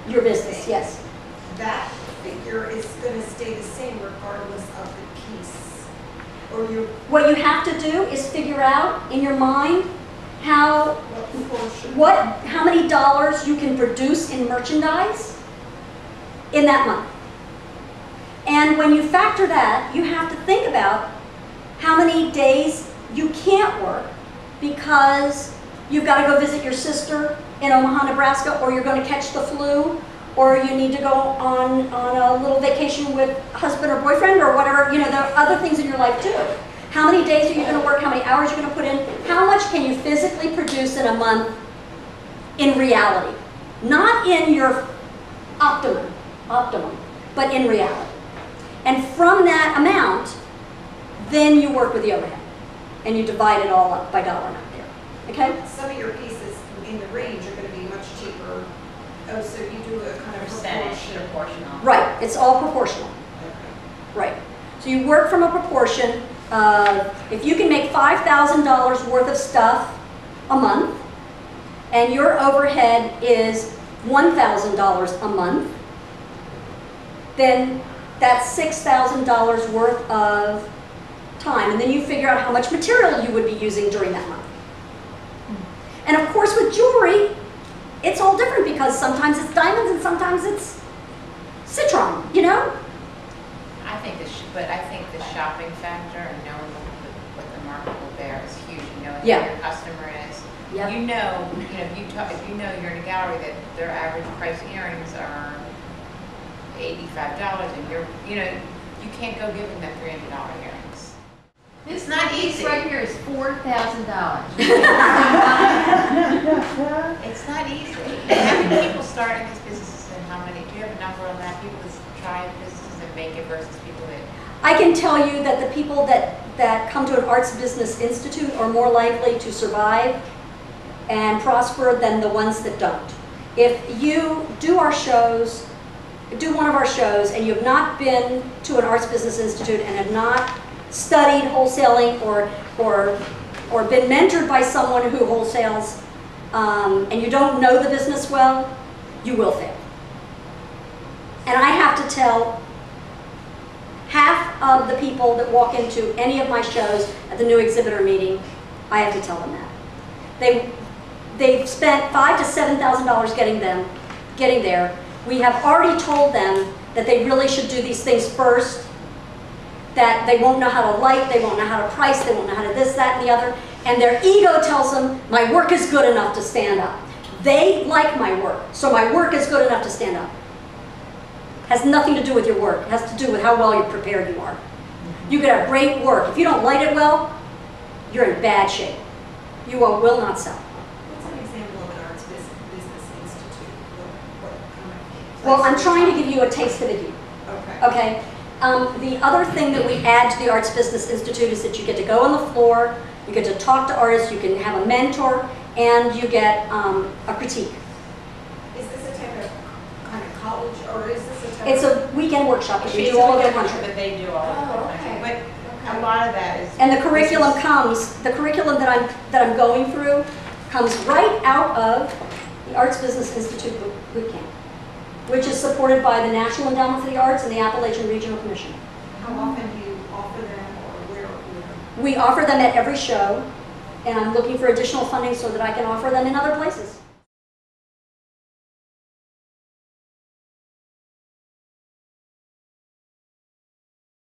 Your business, yes. That figure is going to stay the same regardless of the piece. Or your What you have to do is figure out in your mind how many dollars you can produce in merchandise in that month. And when you factor that, you have to think about how many days you can't work because you've got to go visit your sister in Omaha, Nebraska, or you're going to catch the flu, or you need to go on a little vacation with husband or boyfriend or whatever. You know, there are other things in your life too. How many days are you going to work? How many hours are you going to put in? How much can you physically produce in a month in reality? Not in your optimum, but in reality. And from that amount, then you work with the overhead. And you divide it all up by dollar amount there. Okay? Some of your pieces in the range are going to be much cheaper. Oh, so you do a kind of proportional. Right. It's all proportional. Okay. Right. So you work from a proportion. If you can make $5,000 worth of stuff a month, and your overhead is $1,000 a month, then that's $6,000 worth of time. And then you figure out how much material you would be using during that month. And of course with jewelry, it's all different because sometimes it's diamonds and sometimes it's citron, you know? But I think the shopping factor and knowing what the market will bear is huge. You know who Yeah. your customer is. Yep. You know, if you know you're in a gallery that their average price earrings are $85, and you can't go giving them $300 earrings. This It's not easy. right here is $4,000. It's not easy. How many people start in these businesses, and how many? Do you have a number on that? People that try businesses and make it versus people that. I can tell you that the people that come to an Arts Business Institute are more likely to survive and prosper than the ones that don't. If you do one of our shows, and you have not been to an Arts Business Institute and have not studied wholesaling or been mentored by someone who wholesales, and you don't know the business well, you will fail. And I have to tell half of the people that walk into any of my shows at the new exhibitor meeting, I have to tell them that. They've spent $5,000 to $7,000 getting there. We have already told them that they really should do these things first, that they won't know how to light, they won't know how to price, they won't know how to this, that, and the other, and their ego tells them, my work is good enough to stand up. They like my work, so my work is good enough to stand up. Has nothing to do with your work. It has to do with how well you're prepared you are. You could have great work. If you don't light it well, you're in bad shape. You will not sell. What's an example of an Arts Business Institute? What kind of Well, I'm trying to give you a taste of it here. Okay. Okay? The other thing that we add to the Arts Business Institute is that you get to go on the floor, you get to talk to artists, you can have a mentor, and you get a critique. Is this a type of kind of college, or is this a type It's of... a weekend workshop that we It's do a all over the weekend country. that they do all over Oh, the country. okay. But a lot of that is. And the curriculum that I'm going through comes right out of the Arts Business Institute boot camp, which is supported by the National Endowment for the Arts and the Appalachian Regional Commission. How often do you offer them, or where? We offer them at every show, and I'm looking for additional funding so that I can offer them in other places.